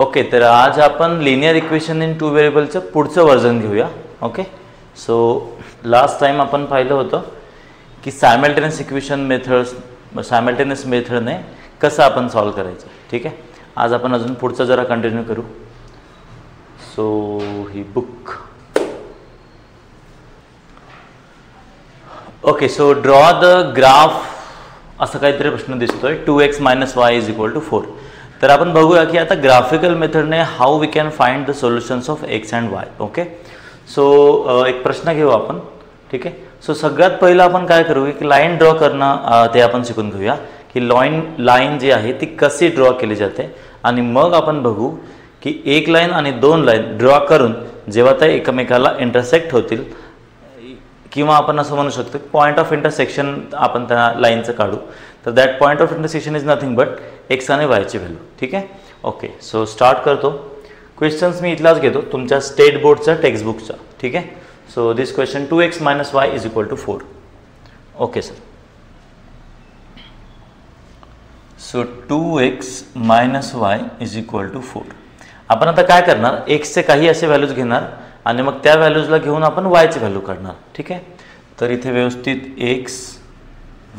Okay, तर आज आपण लिनियर इक्वेशन इन टू व्हेरिएबलचं पुढचं वर्जन घेऊया. ओके, सो लास्ट टाइम आपण पाहिलं होतं की सायमल्टेनियस मेथडने कसं आपण सॉल्व करायचं. ठीक आहे, आज आपण अजून पुढचं जरा कंटिन्यू करू. So he book. Okay, so draw the graph असं काहीतरी प्रश्न दिसतोय. 2x - y = 4. तर आपण बघूया की आता ग्राफिकल मेथडने how we can find the solutions of x and y. Okay, so एक प्रश्न घेऊ आपण. ठीक आहे, सो सगळ्यात पहिलं आपण काय करू की लाईन ड्रॉ करणं ते आपण शिकून घेऊया की लाईन जी आहे ती कशी ड्रॉ केली जाते. आणि मग आपण बघू की एक लाईन आणि दोन लाईन ड्रॉ करून जेव्हा त्या एकमेकाला इंटरसेक्ट होतील किंवा आपण असं म्हणू शकतो पॉईंट ऑफ इंटरसेक्शन आपण त्या लाईनचं काढू. तर that point of intersection is nothing but x आणि वायची व्हॅल्यू. ठीक आहे, ओके, सो स्टार्ट करतो. क्वेश्चन्स मी इथलाच घेतो तुमच्या स्टेट बोर्डचा टेक्स्टबुकचा. ठीक आहे, so this question 2x - y = 4. Okay sir, so 2x - y = 4. आपण आता काय करणार, एक्सचे काही असे व्हॅल्यूज घेणार आणि मग त्या व्हॅल्यूजला घेऊन आपण वायची व्हॅल्यू काढणार. ठीक आहे, तर इथे व्यवस्थित x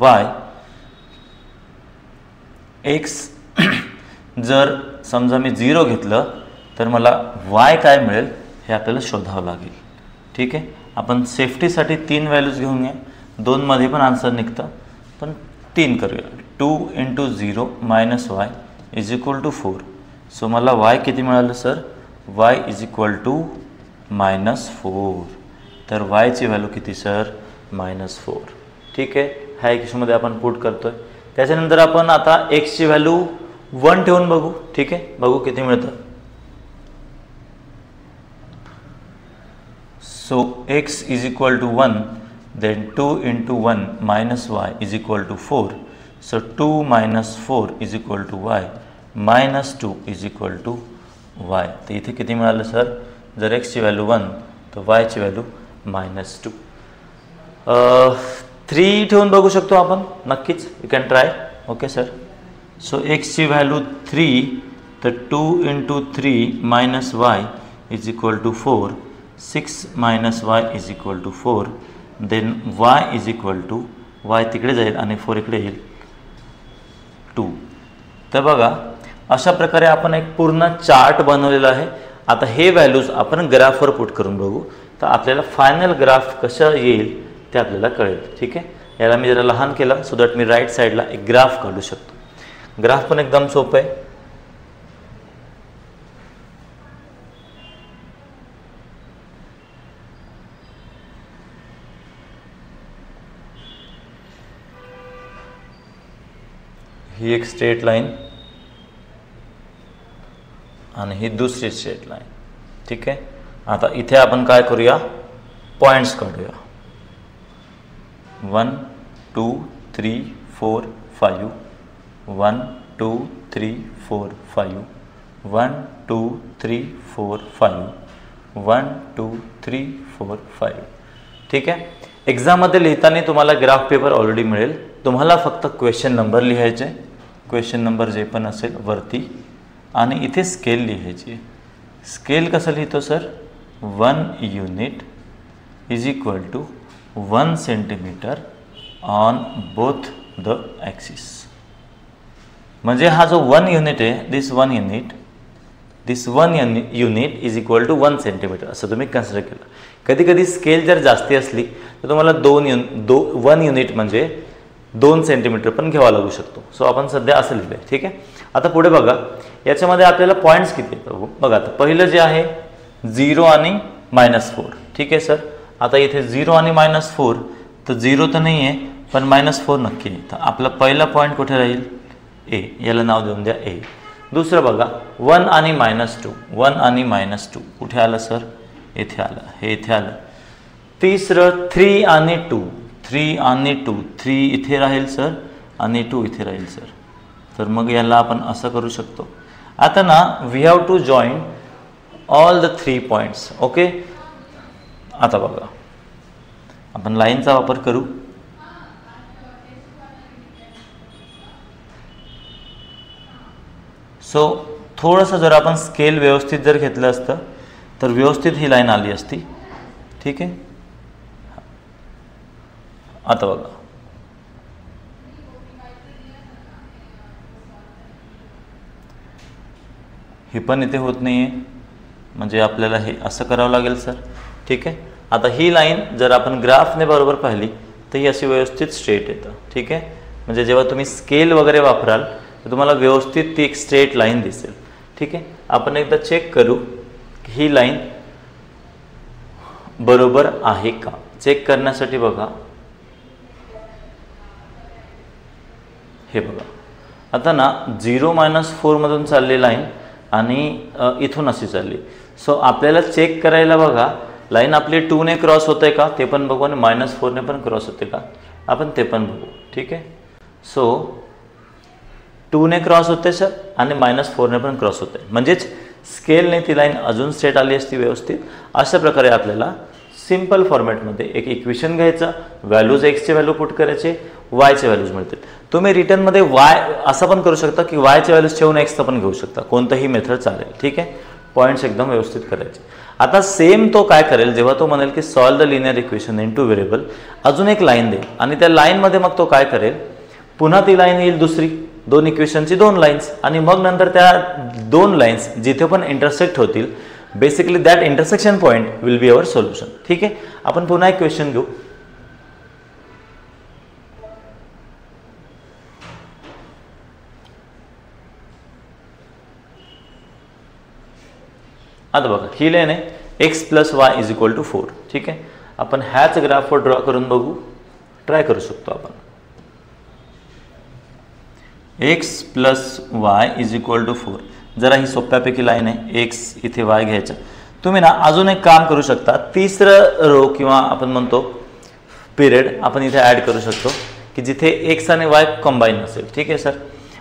y x जर समजा मी 0 घेतलं तर मला y काय मिळेल हे आपल्याला शोधावं लागेल. ठीक आहे, आपण सेफ्टीसाठी 3 व्हॅल्यूज घेऊन घ्या. 2 मध्ये पण आन्सर निघतं, पण 3 करूया. 2 × 0 - y = 4. सो मला y किती मिळालं सर, y = -4. तर y ची व्हॅल्यू किती सर, -4. ठीक आहे, ह्या इक्वेशनमध्ये आपण पुट करतोय. त्याच्यानंतर आपण आता x ची व्हॅल्यू 1 ठेवून बघू. ठीक आहे, बघू किती मिळतं. So x = 1, then 2 × 1 - y = 4. So 2 - 4 = y, -2 = y. तर इथे किती मिळालं सर, जर x ची व्हॅल्यू 1 तर y ची व्हॅल्यू -2. 3 ठेवून बघू शकतो आपण, नक्कीच you can try. Okay sir, so x ची व्हॅल्यू 3, तर 2 × 3 - y = 4. 6 - y = 4. देन y तिकडे जाईल आणि 4 इकडे येईल 2. तर बघा, अशा प्रकारे आपण एक पूर्ण चार्ट बनवलेला आहे. आता हे व्हॅल्यूज आपण ग्राफवर पुट करून बघू, तर आपल्याला फायनल ग्राफ कसं येईल ते आपल्याला कळेल. ठीक आहे, याला मी जरा लहान केला सो दॅट मी राईट साईडला एक ग्राफ काढू शकतो. ग्राफ पण एकदम सोपं आहे. ही एक स्ट्रेट लाईन आणि ही दुसरी स्ट्रेट लाईन. ठीक आहे, आता इथे आपण काय करूया, पॉईंट्स काढूया. 1 2 3 4 5. 1 2 3 4 5. 1 2 3 4 5. 1 2 3 4 5. ठीक आहे, एक्झाममध्ये लिहिताना तुम्हाला ग्राफ पेपर ऑलरेडी मिळेल. तुम्हाला फक्त क्वेश्चन नंबर लिहायचे, क्वेश्चन नंबर जे पण असेल वरती, आणि इथे स्केल लिहायची. स्केल कसं लिहितो sir, 1 unit = 1 centimetre on both the axis. म्हणजे हा जो 1 युनिट आहे, दिस 1 युनिट = 1 सेंटीमीटर असं तुम्ही कन्सिडर केलं. कधी कधी स्केल जर जास्ती असली तर तुम्हाला 1 युनिट म्हणजे 2 सेंटीमीटर पण घ्यावा लागू शकतो. सो आपण सध्या असं लिहिलं आहे. ठीक आहे, आता पुढे बघा, याच्यामध्ये आपल्याला पॉईंट्स किती आहेत बघा. आता पहिलं जे आहे 0 आणि -4. ठीक आहे सर, आता इथे 0 आणि -4, तर 0 तर नाही आहे पण -4 नक्की आहे. तर आपला पहिला पॉईंट कुठे राहील, ए. याला नाव देऊन द्या ए. दुसरं बघा 1 आणि -2. 1 आणि -2 कुठे आलं सर, इथे आलं, हे इथे आलं. तिसरं 3 आणि 2. 3 आणि 2, 3 इथे राहील सर आणि 2 इथे राहील सर. तर मग याला आपण असं करू शकतो. आता ना we have to join all the 3 points. Okay, आता बघा आपण लाईनचा वापर करू. सो थोडंसं जर आपण स्केल व्यवस्थित जर घेतलं असतं तर व्यवस्थित ही लाईन आली असती. ठीक आहे, आता बघा हे पण इथे होत नाही आहे, म्हणजे आपल्याला हे असं करावं लागेल सर. ठीक आहे, आता ही लाईन जर आपण ग्राफने बरोबर पाहिली तर ही अशी व्यवस्थित स्ट्रेट येतं. ठीक आहे, म्हणजे जेव्हा तुम्ही स्केल वगैरे वापराल तर तुम्हाला व्यवस्थित ती एक स्ट्रेट लाईन दिसेल. ठीक आहे, आपण एकदा चेक करू की ही लाईन बरोबर आहे का. चेक करण्यासाठी बघा, हे बघा आता ना 0-4 मधून चालली लाईन आणि इथून अशी चालली. सो आपल्याला चेक करायला बघा लाईन आपली 2 ने क्रॉस होते का ते पण बघू आणि -4 ने पण क्रॉस होते का आपण ते पण बघू. ठीक आहे, सो 2 ने क्रॉस होते सर आणि -4 ने पण क्रॉस होते, म्हणजेच स्केलने ती लाईन अजून स्ट्रेट आली असती व्यवस्थित. अशा प्रकारे आपल्याला सिंपल फॉर्मॅटमध्ये एक इक्वेशन घ्यायचं, व्हॅल्यूज एक्सचे व्हॅल्यू पुट करायचे, वायचे व्हॅल्यूज मिळतील. तुम्ही रिटर्नमध्ये वाय असं पण करू शकता की वायचे व्हॅल्यूज ठेवून एक्सचं पण घेऊ शकता, कोणतंही मेथड चालेल. ठीक आहे, पॉईंट्स एकदम व्यवस्थित करायचे. आता सेम तो काय करेल जेव्हा तो म्हणेल की solve the linear equation in 2 variable, अजून एक लाईन देईल आणि त्या लाईनमध्ये मग तो काय करेल, पुन्हा ती लाईन येईल दुसरी, 2 इक्वेशनची 2 लाईन्स आणि मग नंतर त्या 2 लाईन्स जिथे पण इंटरसेक्ट होतील basically that intersection point will be our solution. ठीक आहे, आपण पुन्हा एक क्वेश्चन घेऊ. आता बघा ही लाईन आहे x + y = 4. ठीक आहे, आपण ह्याच ग्राफवर ड्रॉ करून बघू, ट्राय करू शकतो आपण. x + y = 4. जरा ही सोप्यापैकी लाईन आहे, x इथे y घ्यायचा. तुम्ही ना अजून एक काम करू शकता, तिसरं रो किंवा आपण म्हणतो पिरियड आपण इथे ॲड करू शकतो की जिथे x आणि y कंबाईन असेल. ठीक आहे सर,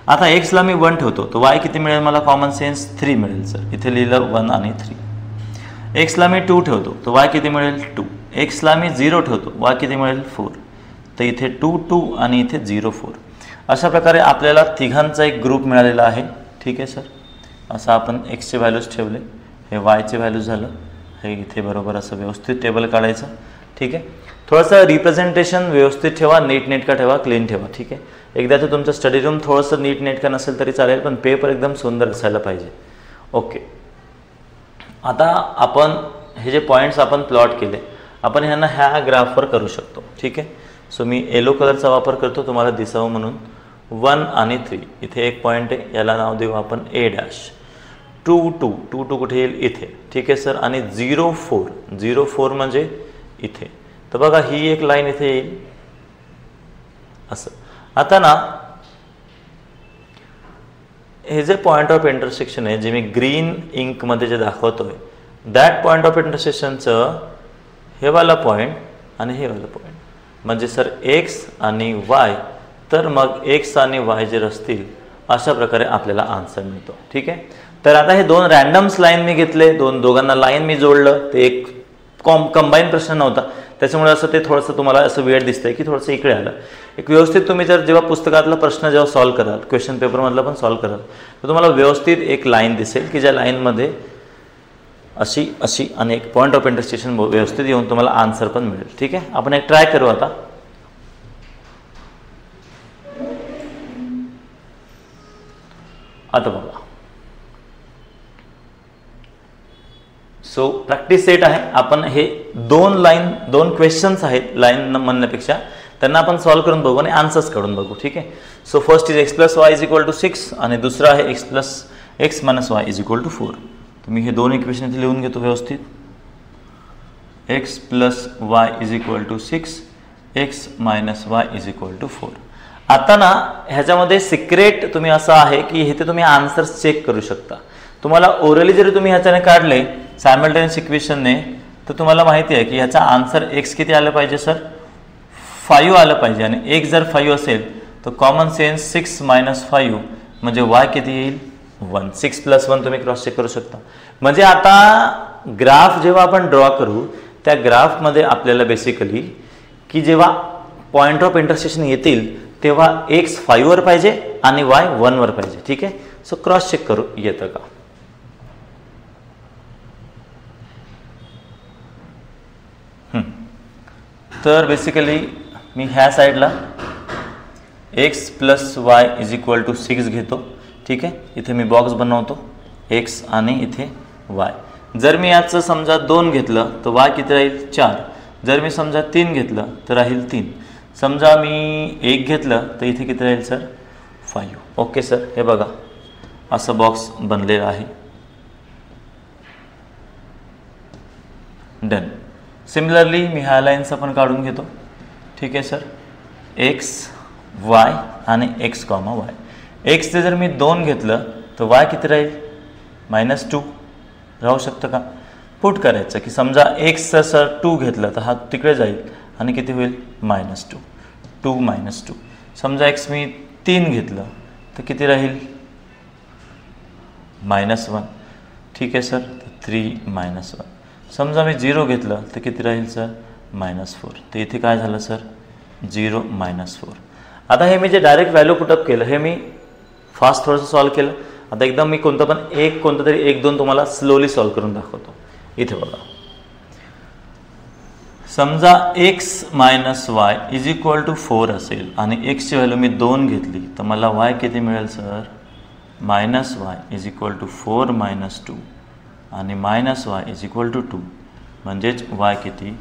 आता x ला मी 1 ठेवतो तर y किती मिळेल मला, कॉमन सेन्स 3 मिळेल सर. इथे लिहिलं 1 आणि 3. x ला मी 2 ठेवतो तर y किती मिळेल 2. x ला मी 0 ठेवतो y किती मिळेल 4. तर इथे 2 2 आणि इथे 0 4. अशा प्रकारे आपल्याला तिघांचा एक ग्रुप मिळालेला आहे. ठीक आहे सर, असं आपण एक्सचे व्हॅल्यूज ठेवले, हे वायचे व्हॅल्यूज झालं, हे इथे बरोबर असं व्यवस्थित टेबल काढायचं. ठीक आहे, थोडंसं रिप्रेझेंटेशन व्यवस्थित ठेवा, नीटनेटका ठेवा, क्लीन ठेवा. ठीक आहे, एकदा तर तुमचं स्टडी रूम थोडंसं नीटनेटका नसेल तरी चालेल, पण पेपर एकदम सुंदर असायला पाहिजे. ओके, आता आपण हे जे पॉईंट्स आपण प्लॉट केले आपण ह्यांना ह्या ग्राफवर करू शकतो. ठीक आहे, सो मी येलो कलरचा वापर करतो तुम्हाला दिसावं म्हणून. 1 आणि 3 इथे एक पॉईंट आहे, याला नाव देऊ आपण A'. 2 2 2 2 कुठे येईल इथे. ठीक आहे सर, आणि 0 4 0 4 म्हणजे इथे. तर बघा ही एक लाईन इथे येईल असं. आता ना हे जे पॉईंट ऑफ इंटरसेक्शन आहे जे मी ग्रीन इंकमध्ये जे दाखवतोय दॅट पॉईंट ऑफ इंटरसेक्शनचं हे वाला पॉईंट आणि हे वाला पॉईंट म्हणजे सर x आणि y, तर मग x आणि y जे असतील अशा प्रकारे आपल्याला आन्सर मिळतो. ठीक आहे, तर आता हे 2 रँडम्स लाईन मी घेतले, दोघांना लाईन मी जोडलं, ते एक कंबाईन प्रश्न नव्हता त्याच्यामुळे असं ते थोडंसं तुम्हाला असं वेळ दिसतंय की थोडंसं इकडे आलं. एक व्यवस्थित तुम्ही जर जेव्हा पुस्तकातला प्रश्न जेव्हा सॉल्व्ह कराल, क्वेश्चन पेपरमधला पण सॉल्व्ह कराल, तर तुम्हाला व्यवस्थित एक लाईन दिसेल की ज्या लाईनमध्ये अशी अशी आणि एक पॉईंट ऑफ इंटरसेक्शन व्यवस्थित येऊन तुम्हाला आन्सर पण मिळेल. ठीक आहे, आपण एक ट्राय करू आता. आता बघा, सो प्रॅक्टिस सेट आहे. आपण हे 2 क्वेश्चन्स आहेत, लाईन म्हणण्यापेक्षा त्यांना आपण सॉल्व्ह करून बघू आणि आन्सर्स काढून बघू. ठीक आहे, so first is x + y = 6 आणि दुसरा आहे x + y = 4. तर मी हे 2 इक्वेशन इथे लिहून घेतो व्यवस्थित. x + y = 6, x - y = 4. आता ना ह्याच्यामध्ये सिक्रेट तुम्ही असं आहे की इथे तुम्ही आन्सर्स चेक करू शकता. तुम्हाला ओरली जरी तुम्ही ह्याच्याने काढले सायमल्टेनियस इक्वेशनने तर तुम्हाला माहिती आहे की ह्याचा आन्सर x किती आलं पाहिजे सर, 5 आलं पाहिजे. आणि x जर 5 असेल तर कॉमन सेन्स 6 - 5 म्हणजे y किती येईल 1. 6 + 1 तुम्ही क्रॉस चेक करू शकता. म्हणजे आता ग्राफ जेव्हा आपण ड्रॉ करू त्या ग्राफमध्ये आपल्याला बेसिकली की जेव्हा पॉईंट ऑफ इंटरसेक्शन येतील तेव्हा x 5 वर पाहिजे आणि y 1 वर पाहिजे. ठीक आहे, सो क्रॉस चेक करू येतं का. तर बेसिकली मी ह्या साईडला X plus Y is equal to 6 घेतो. ठीक आहे, इथे मी बॉक्स बनवतो एक्स आणि इथे वाय. जर मी याचं समजा 2 घेतलं तर वाय किती राहील 4. जर मी समजा 3 घेतलं तर राहील 3. समजा मी 1 घेतलं तर इथे किती राहील सर 5. ओके सर, हे बघा असं बॉक्स बनलेलं आहे. डन. सिमिलरली मी ह्या लाईन्स पण काढून घेतो. ठीक आहे सर, एक्स वाय आणि एक्स कॉमा वाय. एक्सचे जर मी 2 घेतलं तर वाय किती राहील -2 राहू शकतं का. पुट करायचं की समजा एक्सचं सर 2 घेतलं तर हा तिकडे जाईल आणि किती होईल -2. 2 -2. समजा एक्स मी 3 घेतलं तर किती राहील -1. ठीक आहे सर, 3 -1. समजा मी 0 घेतलं तर किती राहील सर -4. तर इथे काय झालं सर 0 -4. आता हे मी जे डायरेक्ट व्हॅल्यू पुटअप केलं हे मी फास्ट थोडंसं सॉल्व केलं. आता एकदम मी कोणतं तरी 1-2 तुम्हाला स्लोली सॉल्व करून दाखवतो. इथे बघा, समजा x - y is equal to 4 असेल आणि एक्सची व्हॅल्यू मी 2 घेतली तर मला y किती मिळेल sir -y is equal to 4 - 2 आणि -y इज इक्वल टू 2 म्हणजेच y किती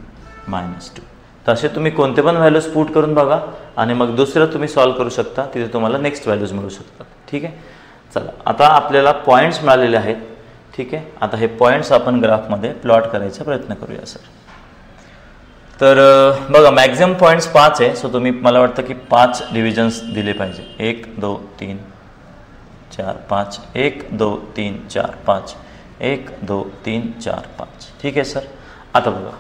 -2. तसे तुम्ही कोणते पण व्हॅल्यूज पुट करून बघा आणि मग दुसरं तुम्ही सॉल्व करू शकता. तिथे तुम्हाला नेक्स्ट व्हॅल्यूज मिळू शकतात. ठीक आहे, चला आता आपल्याला पॉईंट्स मिळालेले आहेत. ठीक आहे, आता हे पॉईंट्स आपण ग्राफमध्ये प्लॉट करायचा प्रयत्न करूया सर. तर बघा मॅक्झिमम पॉईंट्स 5 आहे. सो तुम्ही मला वाटतं की 5 डिव्हिजन्स दिले पाहिजे. 1 2 3 4 5 1 2 3 4 5 1 2 3 4 5. ठीक आहे सर. आता बघा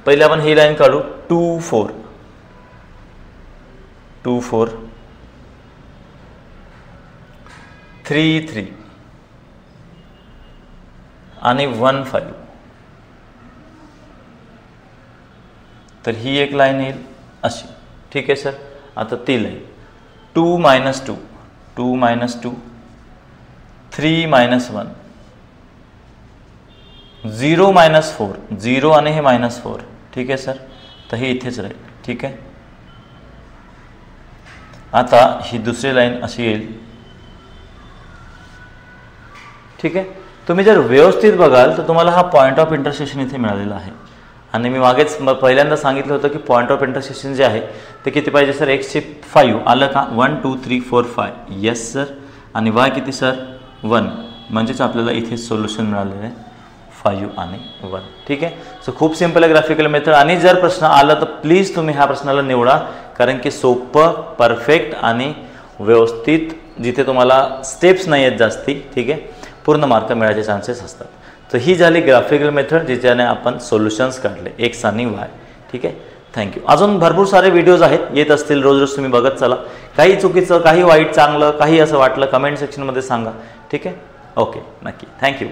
पहिले आपण ही लाईन काढू 2 4 2 4 3 3 आणि 1 5. तर ही एक लाईन येईल अशी. ठीक आहे सर. आता ती लाईन 2 - 2 2 - 2 3 - 1 0 - 4 0 आणि हे -4. ठीक आहे सर, तर हे इथेच राहील. ठीक आहे. आता ही दुसरी लाईन अशी येईल. ठीक आहे. तुम्ही जर व्यवस्थित बघाल तर तुम्हाला हा पॉईंट ऑफ इंटरसेक्शन इथे मिळालेला आहे. आणि मी मागेच पहिल्यांदा सांगितलं होतं की पॉईंट ऑफ इंटरसेक्शन जे आहे ते किती पाहिजे सर एक्सचे 5 आलं का 1 2 3 4 5. Yes sir. आणि वाय किती सर 1 म्हणजेच आपल्याला इथे सोल्युशन मिळालेलं आहे 5 आणि 1. ठीक आहे. सो खूप सिंपल आहे ग्राफिकल मेथड. आणि जर प्रश्न आला तर प्लीज तुम्ही ह्या प्रश्नाला निवडा कारण की सोपं परफेक्ट आणि व्यवस्थित जिथे तुम्हाला स्टेप्स नाही आहेत जास्ती. ठीक आहे, पूर्ण मार्क मिळायचे चान्सेस असतात. तर ही झाली ग्राफिकल मेथड जिच्याने आपण सोल्युशन्स काढले एक्स आणि वाय. ठीक आहे. थँक्यू. अजून भरपूर सारे व्हिडिओज आहेत येत असतील रोज रोज तुम्ही बघत चला. काही चुकीचं काही वाईट चांगलं काही असं वाटलं कमेंट सेक्शनमध्ये सांगा. ठीक आहे. ओके नक्की. थँक्यू.